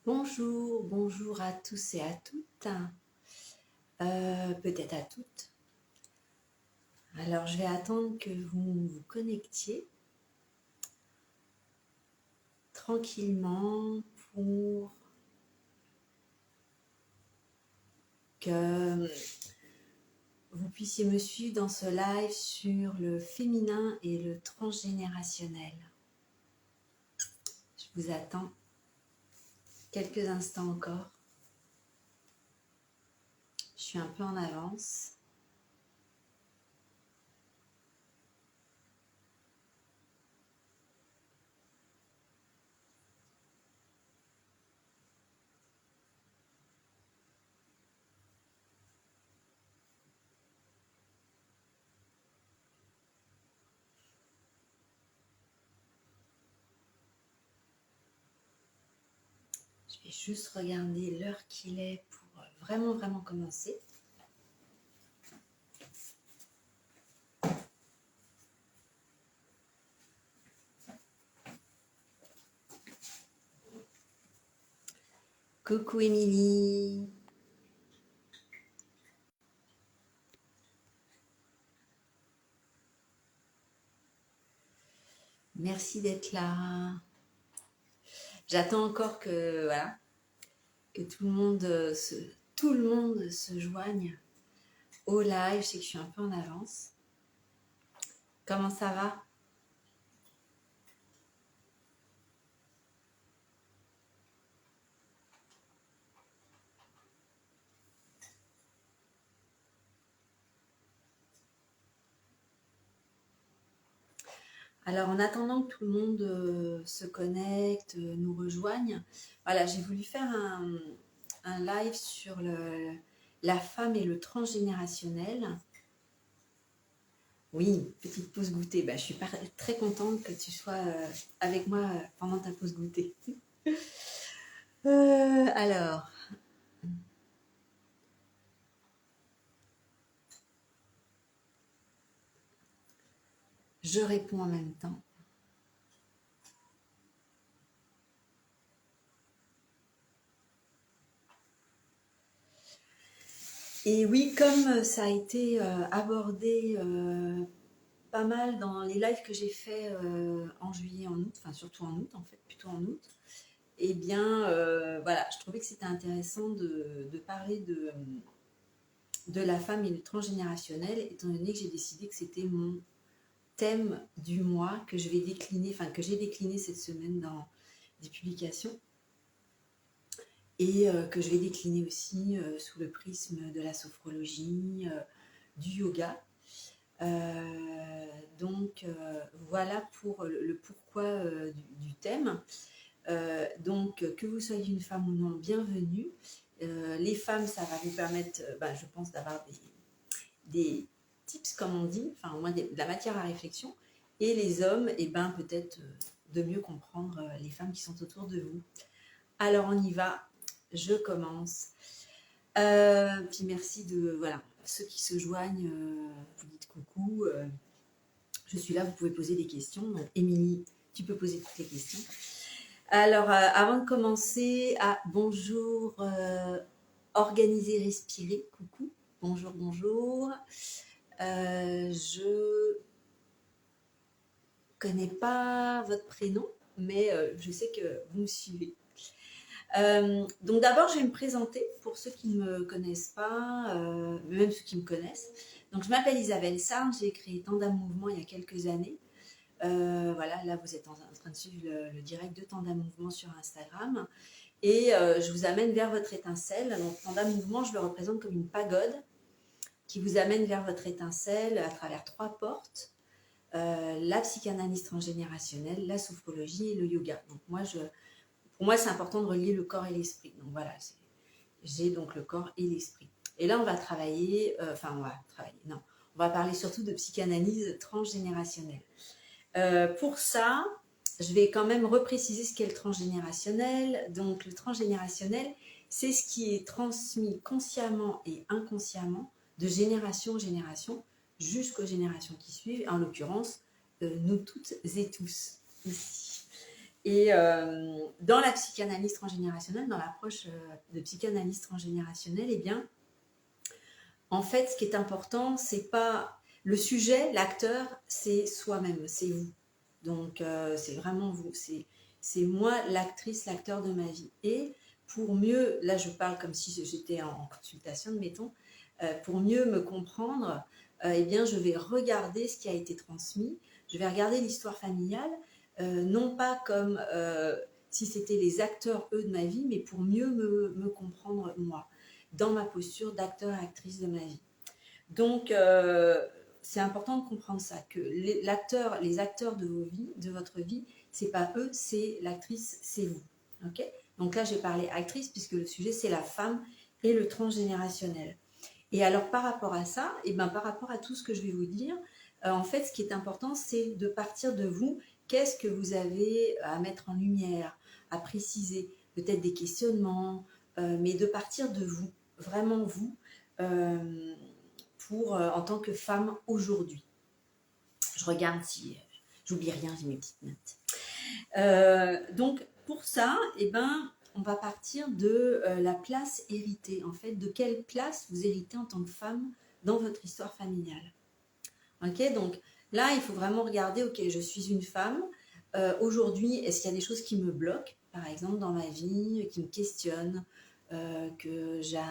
Bonjour, bonjour à tous et à toutes, peut-être à toutes. Alors, je vais attendre que vous vous connectiez tranquillement pour que vous puissiez me suivre dans ce live sur le féminin et le transgénérationnel. Je vous attends quelques instants encore. Je suis un peu en avance. Je vais juste regarder l'heure qu'il est pour vraiment commencer. Coucou Émilie. Merci d'être là. J'attends encore que tout le monde se joigne au live. Je sais que je suis un peu en avance. Comment ça va? Alors, en attendant que tout le monde se connecte, nous rejoigne, voilà, j'ai voulu faire un live sur la femme et le transgénérationnel. Oui, petite pause goûter. Je suis très contente que tu sois avec moi pendant ta pause goûter. Alors, je réponds en même temps. Et oui, comme ça a été abordé pas mal dans les lives que j'ai fait en juillet, en août, enfin surtout en août en fait, plutôt en août, eh bien voilà, je trouvais que c'était intéressant de parler de la femme et du transgénérationnel, étant donné que j'ai décidé que c'était mon thème du mois que je vais décliner, enfin que j'ai décliné cette semaine dans des publications et que je vais décliner aussi sous le prisme de la sophrologie, du yoga. Donc voilà pour le pourquoi du thème. Donc que vous soyez une femme ou non, bienvenue. Les femmes, ça va vous permettre, je pense, d'avoir des tips, comme on dit, enfin au moins de la matière à réflexion. Et les hommes, peut-être de mieux comprendre les femmes qui sont autour de vous. Alors on y va, je commence. Puis merci de ceux qui se joignent, vous dites coucou. Je suis là, vous pouvez poser des questions. Donc, Émilie, tu peux poser toutes les questions. Alors, avant de commencer, bonjour, organiser, respirer, coucou, bonjour, bonjour. Je connais pas votre prénom, mais je sais que vous me suivez. Donc d'abord, je vais me présenter pour ceux qui ne me connaissent pas, même ceux qui me connaissent. Donc je m'appelle Isabelle Sarne, j'ai créé Tandem Mouvement il y a quelques années. Voilà, là vous êtes en train de suivre le direct de Tandem Mouvement sur Instagram. Et je vous amène vers votre étincelle. Donc Tandem Mouvement, je le représente comme une pagode qui vous amène vers votre étincelle à travers 3 portes. La psychanalyse transgénérationnelle, la sophrologie et le yoga. Donc pour moi, c'est important de relier le corps et l'esprit. Donc voilà, j'ai donc le corps et l'esprit. Et là, on va on va parler surtout de psychanalyse transgénérationnelle. Pour ça, je vais quand même repréciser ce qu'est le transgénérationnel. Donc le transgénérationnel, c'est ce qui est transmis consciemment et inconsciemment de génération en génération jusqu'aux générations qui suivent, en l'occurrence, nous toutes et tous ici. Et dans la psychanalyse transgénérationnelle, dans l'approche de psychanalyse transgénérationnelle, eh bien, en fait, ce qui est important, c'est pas le sujet, l'acteur, c'est soi-même, c'est vous. Donc, c'est vraiment vous. C'est moi, l'actrice, l'acteur de ma vie. Et pour mieux, là, je parle comme si j'étais en consultation, admettons, pour mieux me comprendre, eh bien, je vais regarder ce qui a été transmis. Je vais regarder l'histoire familiale, non pas comme si c'était les acteurs, eux, de ma vie, mais pour mieux me comprendre, moi, dans ma posture d'acteur et actrice de ma vie. Donc, c'est important de comprendre ça, que les acteurs de vos vies, de votre vie, c'est pas eux, c'est l'actrice, c'est vous. Ok? Donc là, j'ai parlé actrice puisque le sujet c'est la femme et le transgénérationnel. Et alors par rapport à ça, et ben par rapport à tout ce que je vais vous dire, en fait, ce qui est important, c'est de partir de vous. Qu'est-ce que vous avez à mettre en lumière, à préciser, peut-être des questionnements, mais de partir de vous, vraiment vous. En tant que femme aujourd'hui. Je regarde si j'oublie rien, j'ai mes petites notes. Donc pour ça, eh ben, on va partir de la place héritée, en fait, de quelle place vous héritez en tant que femme dans votre histoire familiale. Ok, donc là, il faut vraiment regarder, ok, je suis une femme. Aujourd'hui, est-ce qu'il y a des choses qui me bloquent, par exemple, dans ma vie, qui me questionnent, que j'ai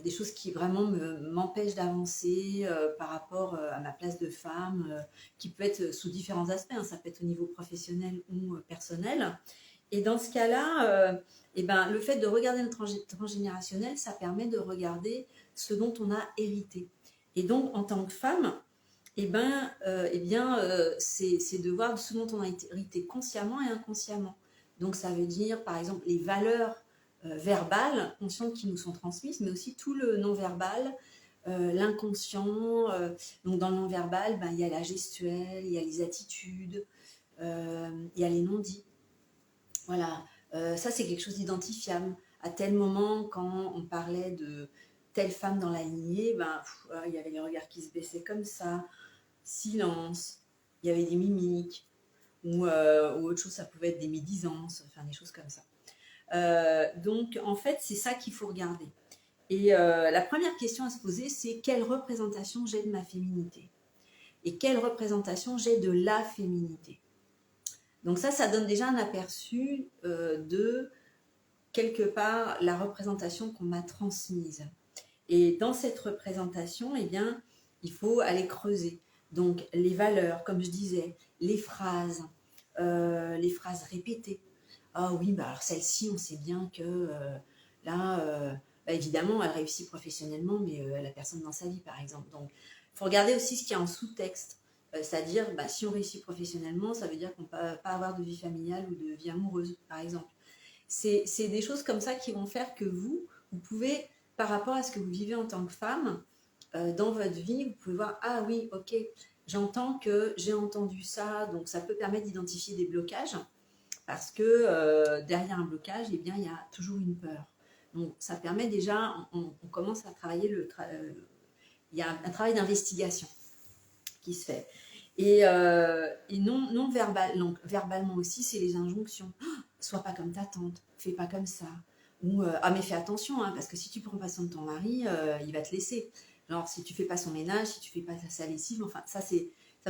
des choses qui vraiment m'empêchent d'avancer par rapport à ma place de femme, qui peut être sous différents aspects, hein, ça peut être au niveau professionnel ou personnel. Et dans ce cas-là, eh ben, le fait de regarder le transgénérationnel, ça permet de regarder ce dont on a hérité. Et donc, en tant que femme, eh bien, c'est de voir ce dont on a hérité consciemment et inconsciemment. Donc, ça veut dire, par exemple, les valeurs verbales, conscientes qui nous sont transmises, mais aussi tout le non-verbal, l'inconscient. Donc, dans le non-verbal, ben, il y a la gestuelle, il y a les attitudes, il y a les non-dits. Voilà, ça c'est quelque chose d'identifiable. À tel moment, quand on parlait de telle femme dans la lignée, ben, il y avait les regards qui se baissaient comme ça, silence, il y avait des mimiques, ou autre chose, ça pouvait être des médisances, enfin des choses comme ça. Donc en fait, c'est ça qu'il faut regarder. Et la première question à se poser, c'est quelle représentation j'ai de ma féminité et quelle représentation j'ai de la féminité. Donc ça donne déjà un aperçu de quelque part la représentation qu'on m'a transmise. Et dans cette représentation, eh bien, il faut aller creuser. Donc les valeurs, comme je disais, les phrases répétées. Ah oui, bah alors celle-ci, on sait bien que là, bah évidemment, elle réussit professionnellement, mais elle a personne dans sa vie, par exemple. Donc, il faut regarder aussi ce qu'il y a en sous-texte. C'est-à-dire, bah, si on réussit professionnellement, ça veut dire qu'on ne peut pas avoir de vie familiale ou de vie amoureuse, par exemple. C'est des choses comme ça qui vont faire que vous pouvez, par rapport à ce que vous vivez en tant que femme, dans votre vie, vous pouvez voir, ah oui, ok, j'entends que j'ai entendu ça, donc ça peut permettre d'identifier des blocages, parce que derrière un blocage, eh bien, il y a toujours une peur. Donc ça permet déjà, on commence à travailler il y a un travail d'investigation qui se fait. Et non verbal, donc verbalement aussi, c'est les injonctions. Oh, sois pas comme ta tante, fais pas comme ça. Ou ah mais fais attention, hein, parce que si tu prends pas soin de ton mari, il va te laisser. Genre si tu fais pas son ménage, si tu fais pas sa lessive, enfin ça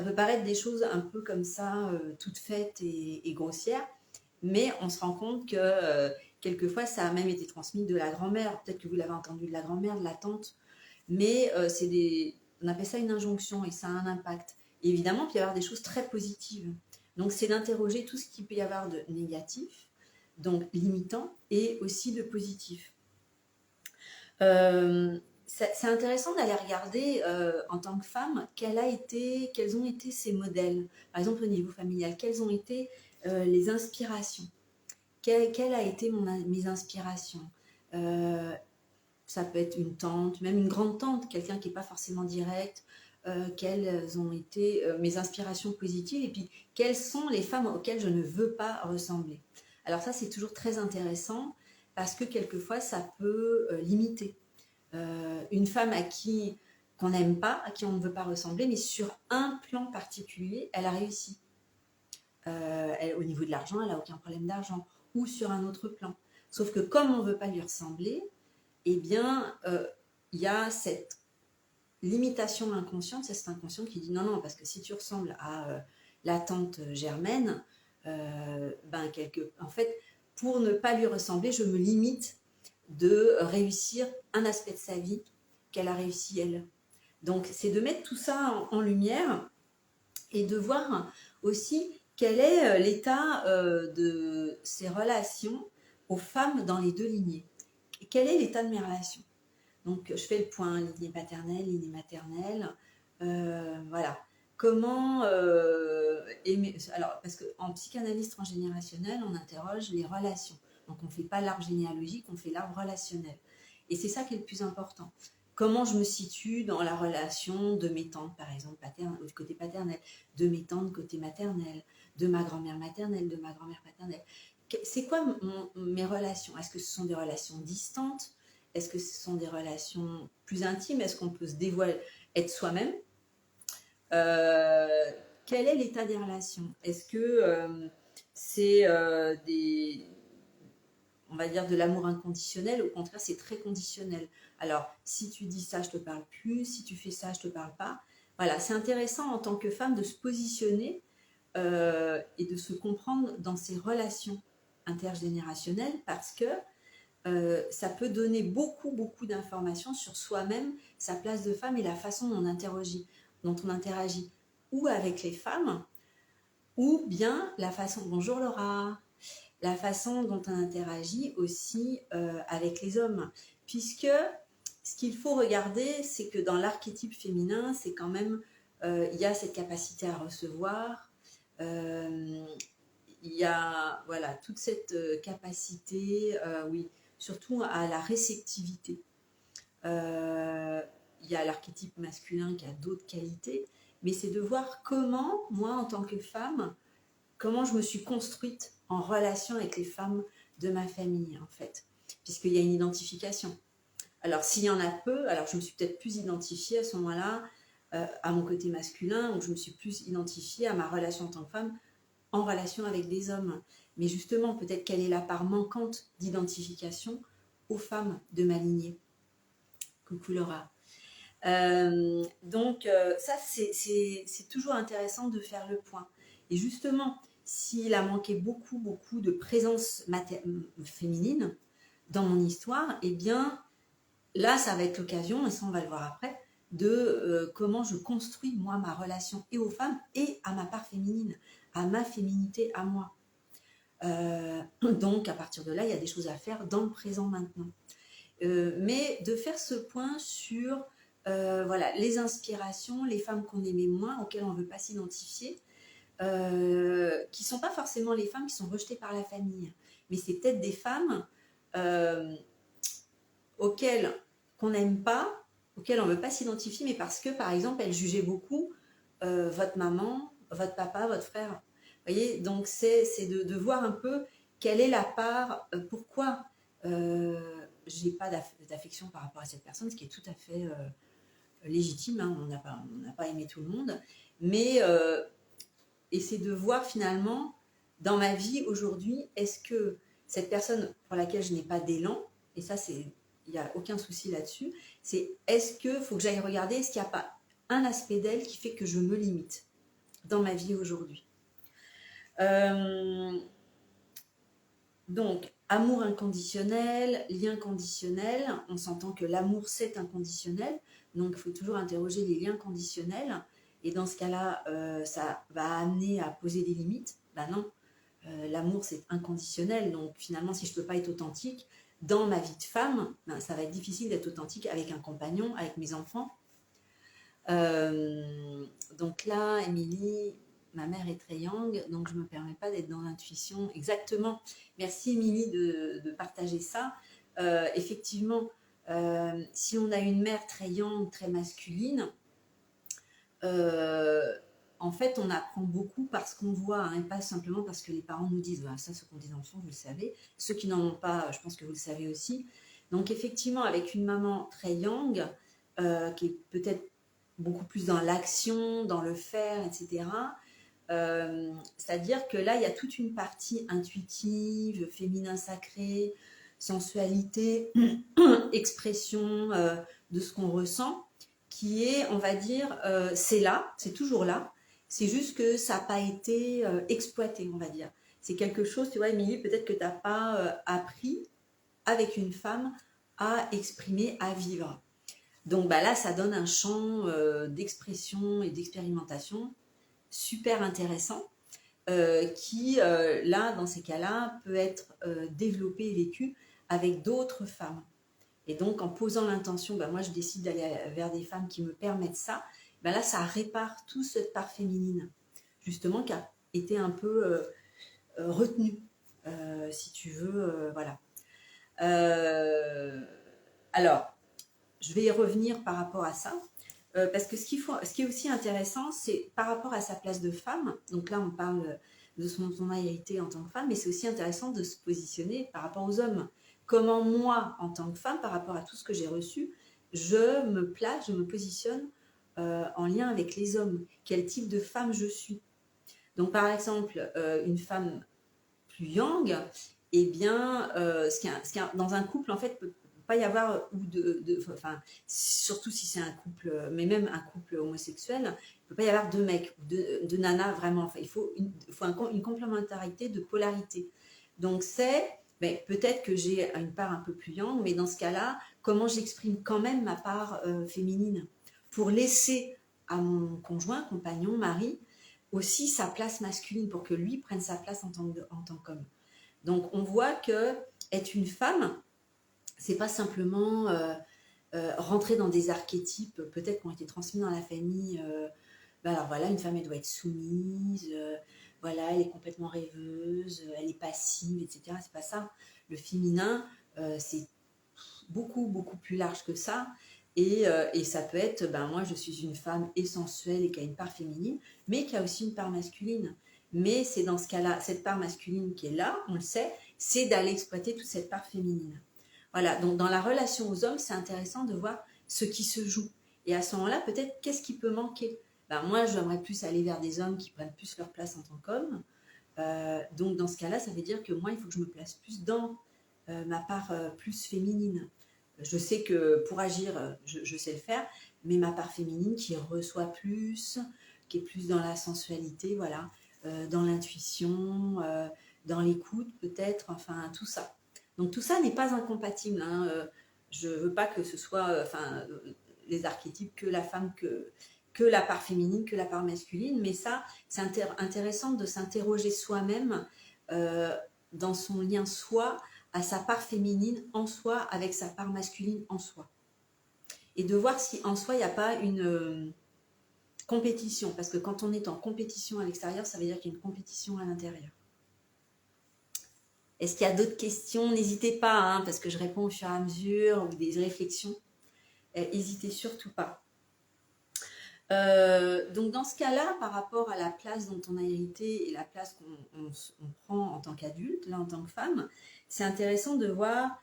peut paraître des choses un peu comme ça, toutes faites et grossières, mais on se rend compte que quelquefois ça a même été transmis de la grand-mère. Peut-être que vous l'avez entendu de la grand-mère, de la tante, mais on appelle ça une injonction et ça a un impact. Et évidemment, il peut y avoir des choses très positives. Donc, c'est d'interroger tout ce qu'il peut y avoir de négatif, donc limitant, et aussi de positif. C'est intéressant d'aller regarder en tant que femme quels ont été ces modèles. Par exemple, au niveau familial, quelles ont été les inspirations. Quelle a été mes inspirations. Ça peut être une tante, même une grande-tante, quelqu'un qui n'est pas forcément direct, quelles ont été mes inspirations positives, et puis quelles sont les femmes auxquelles je ne veux pas ressembler. Alors ça, c'est toujours très intéressant, parce que quelquefois, ça peut limiter. Une femme qu'on n'aime pas, à qui on ne veut pas ressembler, mais sur un plan particulier, elle a réussi. au niveau de l'argent, elle n'a aucun problème d'argent, ou sur un autre plan. Sauf que comme on ne veut pas lui ressembler, eh bien, il y a cette limitation inconsciente, c'est cet inconscient qui dit non, parce que si tu ressembles à la tante Germaine, en fait, pour ne pas lui ressembler, je me limite de réussir un aspect de sa vie qu'elle a réussi elle. Donc, c'est de mettre tout ça en lumière et de voir aussi quel est l'état de ces relations aux femmes dans les deux lignées. Quel est l'état de mes relations? Donc, je fais le point, lignée paternelle, lignée maternelle. Voilà. Comment aimer... Alors, parce qu'en psychanalyse transgénérationnelle, on interroge les relations. Donc, on ne fait pas l'arbre généalogique, on fait l'arbre relationnel. Et c'est ça qui est le plus important. Comment je me situe dans la relation de mes tantes, par exemple, côté paternel, de mes tantes côté maternel, de ma grand-mère maternelle, de ma grand-mère paternelle. C'est quoi mes relations? Est-ce que ce sont des relations distantes? Est-ce que ce sont des relations plus intimes? Est-ce qu'on peut se dévoiler, être soi-même? Quel est l'état des relations? Est-ce que c'est on va dire de l'amour inconditionnel? Au contraire, c'est très conditionnel. Alors, si tu dis ça, je te parle plus. Si tu fais ça, je te parle pas. Voilà, c'est intéressant en tant que femme de se positionner et de se comprendre dans ces relations intergénérationnelles parce que ça peut donner beaucoup d'informations sur soi-même, sa place de femme et la façon dont on interagit ou avec les femmes, ou bien la façon, bonjour Laura, la façon dont on interagit aussi avec les hommes. Puisque ce qu'il faut regarder, c'est que dans l'archétype féminin, c'est quand même, il y a cette capacité à recevoir, il y a voilà, toute cette capacité, oui, surtout à la réceptivité. Il y a l'archétype masculin qui a d'autres qualités, mais c'est de voir comment, moi, en tant que femme, comment je me suis construite en relation avec les femmes de ma famille, en fait, puisqu'il y a une identification. Alors, s'il y en a peu, alors je me suis peut-être plus identifiée à ce moment-là à mon côté masculin, ou je me suis plus identifiée à ma relation en tant que femme en relation avec des hommes. Mais justement, peut-être quelle est la part manquante d'identification aux femmes de ma lignée. Coucou Laura. Donc ça, c'est toujours intéressant de faire le point. Et justement, s'il a manqué beaucoup de présence féminine dans mon histoire, eh bien, là, ça va être l'occasion, et ça, on va le voir après, de comment je construis, moi, ma relation et aux femmes et à ma part féminine, à ma féminité, à moi. Donc, à partir de là, il y a des choses à faire dans le présent maintenant. Mais de faire ce point sur voilà, les inspirations, les femmes qu'on aimait moins, auxquelles on ne veut pas s'identifier, qui ne sont pas forcément les femmes qui sont rejetées par la famille, mais c'est peut-être des femmes auxquelles qu'on n'aime pas, auxquelles on ne veut pas s'identifier, mais parce que, par exemple, elles jugeaient beaucoup votre maman, votre papa, votre frère. Vous voyez, donc c'est de voir un peu quelle est la part, pourquoi j'ai pas d'affection par rapport à cette personne, ce qui est tout à fait légitime, hein, on n'a pas aimé tout le monde, mais et c'est de voir finalement dans ma vie aujourd'hui, est-ce que cette personne pour laquelle je n'ai pas d'élan, et ça il n'y a aucun souci là-dessus, c'est est-ce qu'il faut que j'aille regarder, est-ce qu'il n'y a pas un aspect d'elle qui fait que je me limite dans ma vie aujourd'hui. Donc, amour inconditionnel, lien conditionnel, on s'entend que l'amour c'est inconditionnel, donc il faut toujours interroger les liens conditionnels, et dans ce cas-là, ça va amener à poser des limites. Ben non, l'amour c'est inconditionnel, donc finalement si je ne peux pas être authentique, dans ma vie de femme, ben, ça va être difficile d'être authentique avec un compagnon, avec mes enfants. Donc là, Émilie... Ma mère est très yang, donc je ne me permets pas d'être dans l'intuition. Exactement. Merci Émilie de partager ça. Effectivement, si on a une mère très yang, très masculine, en fait, on apprend beaucoup parce qu'on voit, hein, et pas simplement parce que les parents nous disent, ça, ceux qui ont des enfants, vous le savez. Ceux qui n'en ont pas, je pense que vous le savez aussi. Donc effectivement, avec une maman très yang, qui est peut-être beaucoup plus dans l'action, dans le faire, etc., C'est-à-dire que là, il y a toute une partie intuitive, féminin sacré, sensualité, expression de ce qu'on ressent, qui est, on va dire, c'est là, c'est toujours là, c'est juste que ça n'a pas été exploité, on va dire. C'est quelque chose, tu vois, Émilie, peut-être que tu n'as pas appris avec une femme à exprimer, à vivre. Donc bah là, ça donne un champ d'expression et d'expérimentation super intéressant qui, là, dans ces cas-là, peut être développé et vécu avec d'autres femmes. Et donc, en posant l'intention, ben moi, je décide d'aller vers des femmes qui me permettent ça, ben là, ça répare toute cette part féminine, justement, qui a été un peu retenue, si tu veux, voilà. Alors, je vais y revenir par rapport à ça, parce que ce qui est aussi intéressant, c'est par rapport à sa place de femme. Donc là, on parle de son aérité en tant que femme, mais c'est aussi intéressant de se positionner par rapport aux hommes. Comment moi, en tant que femme, par rapport à tout ce que j'ai reçu, je me place, je me positionne en lien avec les hommes. Quel type de femme je suis. Donc par exemple, une femme plus yang, eh bien, dans un couple, en fait, peut pas y avoir enfin, surtout si c'est un couple, mais même un couple homosexuel, il ne peut pas y avoir deux mecs, deux nanas vraiment. Enfin, il faut une complémentarité de polarité. Donc ben, peut-être que j'ai une part un peu plus yang, mais dans ce cas-là, comment j'exprime quand même ma part féminine pour laisser à mon conjoint, compagnon, mari, aussi sa place masculine pour que lui prenne sa place en tant qu'homme. Donc on voit que être une femme, c'est pas simplement rentrer dans des archétypes peut-être qui ont été transmis dans la famille. Ben alors voilà, une femme elle doit être soumise, voilà, elle est complètement rêveuse, elle est passive, etc. C'est pas ça. Le féminin, c'est beaucoup plus large que ça. Et ça peut être, ben moi je suis une femme sensuelle et qui a une part féminine, mais qui a aussi une part masculine. Mais c'est dans ce cas-là, cette part masculine qui est là, on le sait, c'est d'aller exploiter toute cette part féminine. Voilà, donc dans la relation aux hommes, c'est intéressant de voir ce qui se joue. Et à ce moment-là, peut-être, qu'est-ce qui peut manquer? Ben moi, j'aimerais plus aller vers des hommes qui prennent plus leur place en tant qu'hommes. Donc dans ce cas-là, ça veut dire que moi, il faut que je me place plus dans ma part plus féminine. Je sais que pour agir, je sais le faire, mais ma part féminine qui reçoit plus, qui est plus dans la sensualité, voilà, dans l'intuition, dans l'écoute peut-être, enfin tout ça. Donc tout ça n'est pas incompatible. Hein. Je ne veux pas que ce soit les archétypes que la femme, que la part féminine, que la part masculine, mais ça, c'est intéressant de s'interroger soi-même dans son lien soi, à sa part féminine en soi avec sa part masculine en soi. Et de voir si en soi, il n'y a pas une compétition. Parce que quand on est en compétition à l'extérieur, ça veut dire qu'il y a une compétition à l'intérieur. Est-ce qu'il y a d'autres questions? N'hésitez pas, hein, parce que je réponds au fur et à mesure, ou des réflexions. N'hésitez surtout pas. Donc dans ce cas-là, par rapport à la place dont on a hérité et la place qu'on prend en tant qu'adulte, là en tant que femme, c'est intéressant de voir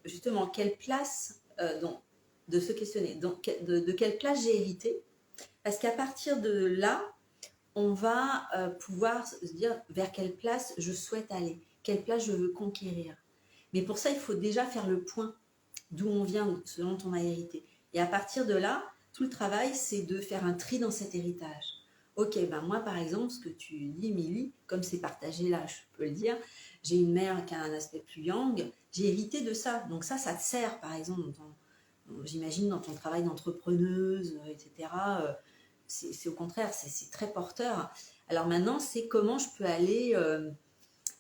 justement quelle place, de se questionner, de quelle place j'ai hérité, parce qu'à partir de là, on va pouvoir se dire vers quelle place je souhaite aller, quelle place je veux conquérir. Mais pour ça, il faut déjà faire le point d'où on vient, ce dont on a hérité. Et à partir de là, tout le travail, c'est de faire un tri dans cet héritage. Ok, ben moi par exemple, ce que tu dis, Émilie, comme c'est partagé là, je peux le dire, j'ai une mère qui a un aspect plus yang, j'ai hérité de ça. Donc ça te sert par exemple, j'imagine dans ton travail d'entrepreneuse, etc. C'est au contraire, c'est très porteur. Alors maintenant, c'est comment je peux aller,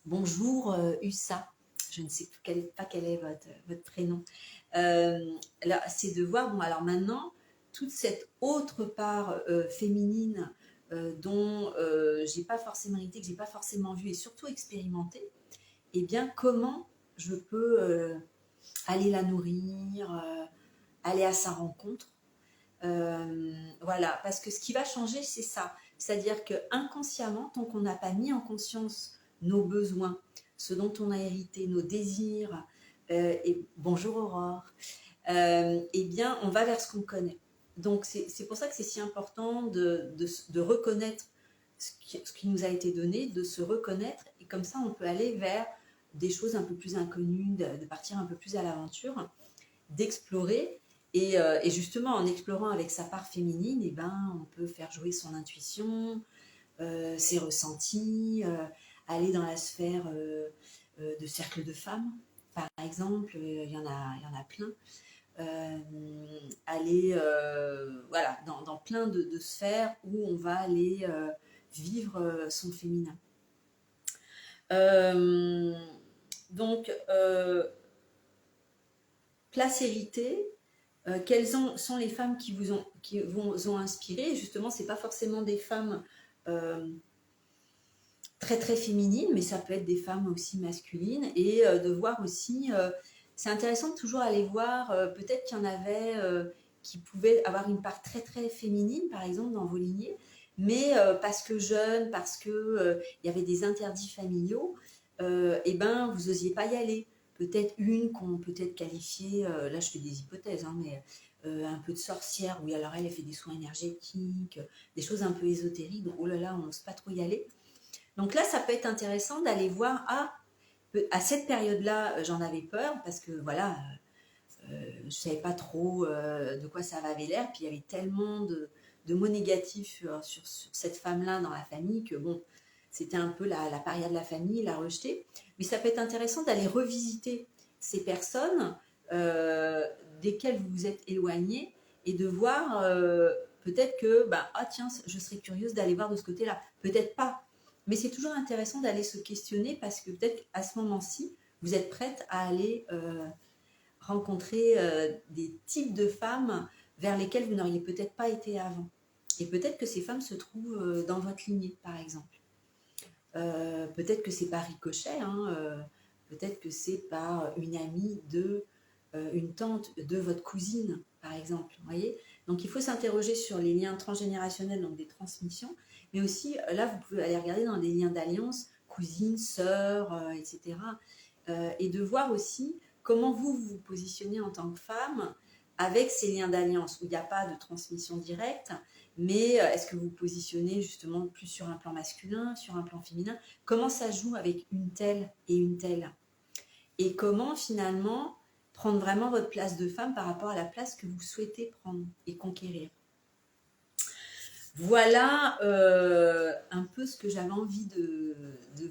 bonjour USA, je ne sais pas quel est votre prénom. Là, c'est de voir, bon alors maintenant, toute cette autre part féminine dont j'ai pas forcément hérité, que j'ai pas forcément vu et surtout expérimenté, eh bien comment je peux aller la nourrir, aller à sa rencontre. Voilà, parce que ce qui va changer, c'est ça. C'est-à-dire que inconsciemment, tant qu'on n'a pas mis en conscience nos besoins, ce dont on a hérité, nos désirs, et bonjour Aurore, eh bien, on va vers ce qu'on connaît. Donc, c'est pour ça que c'est si important de reconnaître ce qui nous a été donné, de se reconnaître, et comme ça on peut aller vers des choses un peu plus inconnues, de partir un peu plus à l'aventure, d'explorer. Et justement, en explorant avec sa part féminine, et ben, on peut faire jouer son intuition, ses ressentis, aller dans la sphère de cercle de femmes, par exemple, il y en a plein. Aller voilà, dans plein de sphères où on va aller vivre son féminin. Donc, place héritée, quelles sont les femmes qui vous ont inspiré? Justement, c'est pas forcément des femmes très très féminines, mais ça peut être des femmes aussi masculines, et de voir aussi, c'est intéressant de toujours aller voir, peut-être qu'il y en avait qui pouvaient avoir une part très très féminine, par exemple dans vos lignées, mais parce que jeunes, parce que il y avait des interdits familiaux, et ben vous osiez pas y aller. Peut-être une qu'on peut-être qualifiée, là je fais des hypothèses, hein, mais un peu de sorcière, oui, alors elle fait des soins énergétiques, des choses un peu ésotériques, donc oh là là, on n'ose pas trop y aller. Donc là, ça peut être intéressant d'aller voir, à cette période-là, j'en avais peur, parce que voilà, je ne savais pas trop de quoi ça avait l'air, puis il y avait tellement de mots négatifs sur cette femme-là dans la famille, que bon, c'était un peu la paria de la famille, la rejetée. Mais ça peut être intéressant d'aller revisiter ces personnes desquelles vous vous êtes éloigné, et de voir peut-être que, tiens, je serais curieuse d'aller voir de ce côté-là. Peut-être pas. Mais c'est toujours intéressant d'aller se questionner, parce que peut-être à ce moment-ci, vous êtes prête à aller rencontrer des types de femmes vers lesquelles vous n'auriez peut-être pas été avant. Et peut-être que ces femmes se trouvent dans votre lignée, par exemple. Peut-être que c'est par ricochet, hein, peut-être que c'est par une amie une tante de votre cousine, par exemple. Voyez, donc il faut s'interroger sur les liens transgénérationnels, donc des transmissions, mais aussi là vous pouvez aller regarder dans des liens d'alliance, cousine, sœur, etc. Et de voir aussi comment vous vous positionnez en tant que femme avec ces liens d'alliance où il n'y a pas de transmission directe, mais est-ce que vous vous positionnez justement plus sur un plan masculin, sur un plan féminin? Comment ça joue avec une telle et une telle? Et comment finalement prendre vraiment votre place de femme par rapport à la place que vous souhaitez prendre et conquérir? Voilà un peu ce que j'avais envie de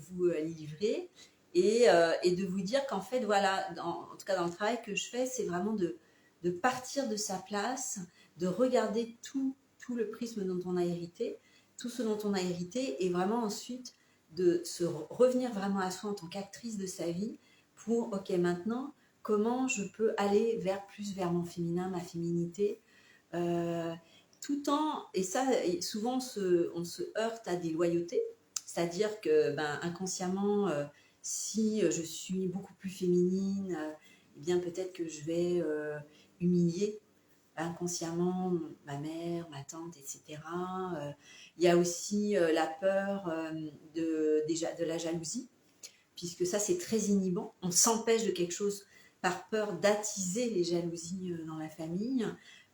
vous livrer, et de vous dire qu'en fait, voilà, en tout cas dans le travail que je fais, c'est vraiment de partir de sa place, de regarder tout le prisme dont on a hérité, tout ce dont on a hérité, et vraiment ensuite de se revenir vraiment à soi en tant qu'actrice de sa vie pour, ok, maintenant, comment je peux aller plus vers mon féminin, ma féminité, tout en, et ça, souvent on se heurte à des loyautés, c'est-à-dire que inconsciemment, si je suis beaucoup plus féminine, eh bien peut-être que je vais humilier inconsciemment ma mère, ma tante, etc. Il y a aussi la peur de la jalousie, puisque ça c'est très inhibant, on s'empêche de quelque chose par peur d'attiser les jalousies dans la famille.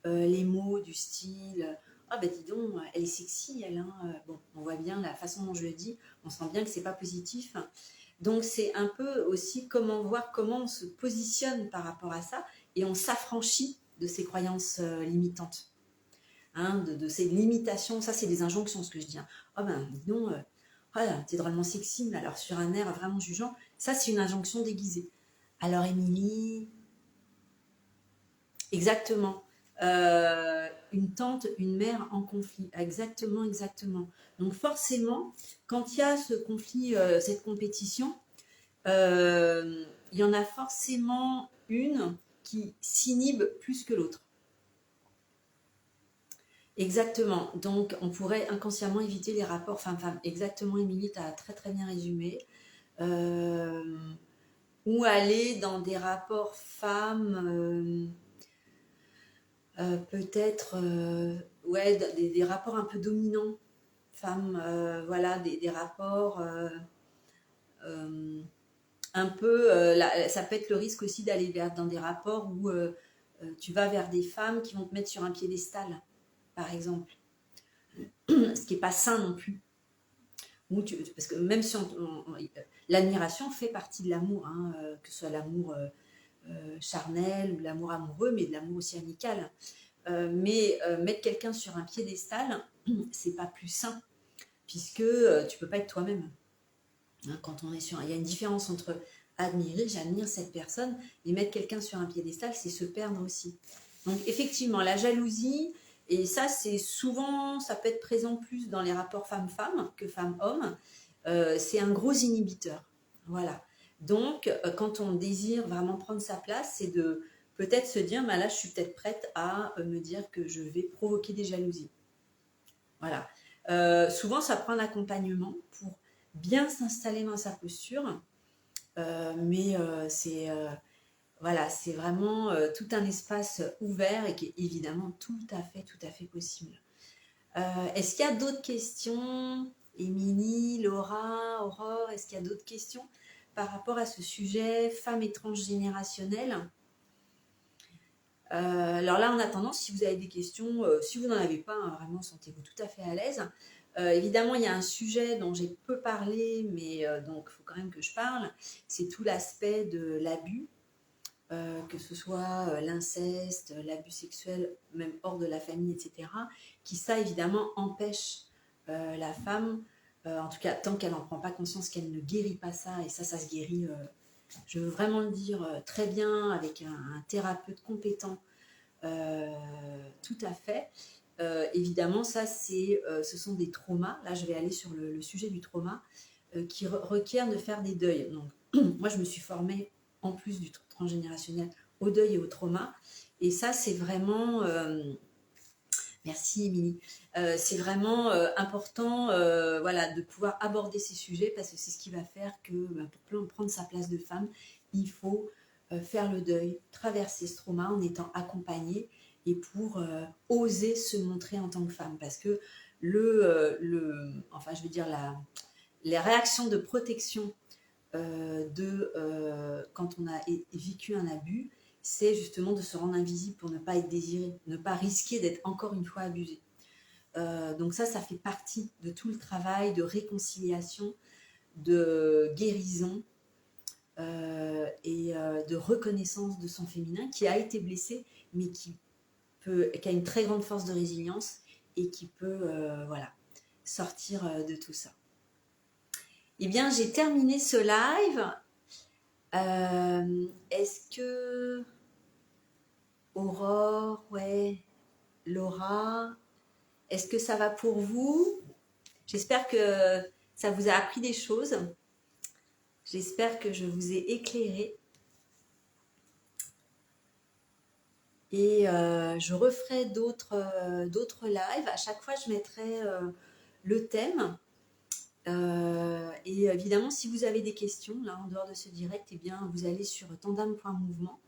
Les mots du style « Ah ben dis donc, elle est sexy, elle, hein. » Bon, on voit bien la façon dont je le dis, on sent bien que c'est pas positif. Donc c'est un peu aussi voir comment on se positionne par rapport à ça, et on s'affranchit de ces croyances limitantes, hein, de ces limitations. Ça c'est des injonctions, ce que je dis, hein. « Ah ben dis donc, t'es drôlement sexy », mais alors sur un air vraiment jugeant, ça c'est une injonction déguisée. Alors Émilie, exactement. Une tante, une mère en conflit, exactement. Donc forcément, quand il y a ce conflit, cette compétition, il y en a forcément une qui s'inhibe plus que l'autre. Exactement. Donc on pourrait inconsciemment éviter les rapports femme-femme. Exactement, Émilie, tu as très très bien résumé. Ou aller dans des rapports femmes... peut-être ouais, des rapports un peu dominants, femmes, voilà, des rapports un peu, ça peut être le risque aussi d'aller dans des rapports où tu vas vers des femmes qui vont te mettre sur un piédestal, par exemple, ce qui n'est pas sain non plus. parce que même si l'admiration fait partie de l'amour, hein, que ce soit l'amour charnel ou l'amour amoureux, mais de l'amour aussi amical. Mais mettre quelqu'un sur un piédestal, c'est pas plus sain, puisque tu peux pas être toi-même. Hein, quand on est sur, il y a une différence entre admirer, j'admire cette personne, et mettre quelqu'un sur un piédestal, c'est se perdre aussi. Donc effectivement, la jalousie, et ça c'est souvent, ça peut être présent plus dans les rapports femme-femme que femme-homme, c'est un gros inhibiteur. Voilà. Donc quand on désire vraiment prendre sa place, c'est de peut-être se dire, bah là je suis peut-être prête à me dire que je vais provoquer des jalousies. Voilà. Souvent ça prend un accompagnement pour bien s'installer dans sa posture, mais voilà, c'est vraiment tout un espace ouvert et qui est évidemment tout à fait possible. Est-ce qu'il y a d'autres questions, Émilie, Laura, Aurore? Est-ce qu'il y a d'autres questions par rapport à ce sujet femmes et transgénérationnelles? Alors là, en attendant, si vous avez des questions, si vous n'en avez pas, hein, vraiment, sentez-vous tout à fait à l'aise. Évidemment, il y a un sujet dont j'ai peu parlé, mais donc il faut quand même que je parle, c'est tout l'aspect de l'abus, que ce soit l'inceste, l'abus sexuel, même hors de la famille, etc., qui ça, évidemment, empêche la femme, en tout cas, tant qu'elle n'en prend pas conscience, qu'elle ne guérit pas ça, et ça se guérit, je veux vraiment le dire, très bien, avec un thérapeute compétent, tout à fait. Évidemment, ça, ce sont des traumas. Là, je vais aller sur le sujet du trauma qui requiert de faire des deuils. Donc, moi, je me suis formée, en plus du transgénérationnel, au deuil et au trauma. Et ça, c'est vraiment... merci, Émilie. C'est vraiment important voilà, de pouvoir aborder ces sujets parce que c'est ce qui va faire que pour prendre sa place de femme, il faut faire le deuil, traverser ce trauma en étant accompagnée et pour oser se montrer en tant que femme. Parce que enfin, je veux dire, les réactions de protection quand on a vécu un abus, c'est justement de se rendre invisible pour ne pas être désiré, ne pas risquer d'être encore une fois abusé. Donc ça fait partie de tout le travail de réconciliation, de guérison et de reconnaissance de son féminin qui a été blessé, mais qui a une très grande force de résilience et qui peut voilà, sortir de tout ça. Eh bien, j'ai terminé ce live. Est-ce que Aurore, ouais, Laura, est-ce que ça va pour vous? J'espère que ça vous a appris des choses. J'espère que je vous ai éclairé. Et je referai d'autres lives. À chaque fois, je mettrai le thème. Et évidemment, si vous avez des questions, là, en dehors de ce direct, eh bien, vous allez sur tandem.mouvement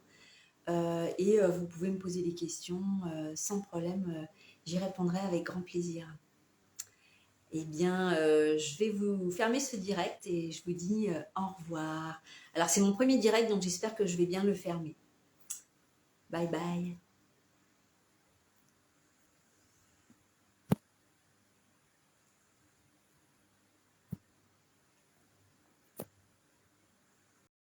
et vous pouvez me poser des questions sans problème. J'y répondrai avec grand plaisir. Eh bien, je vais vous fermer ce direct et je vous dis au revoir. Alors, c'est mon premier direct, donc j'espère que je vais bien le fermer. Bye bye.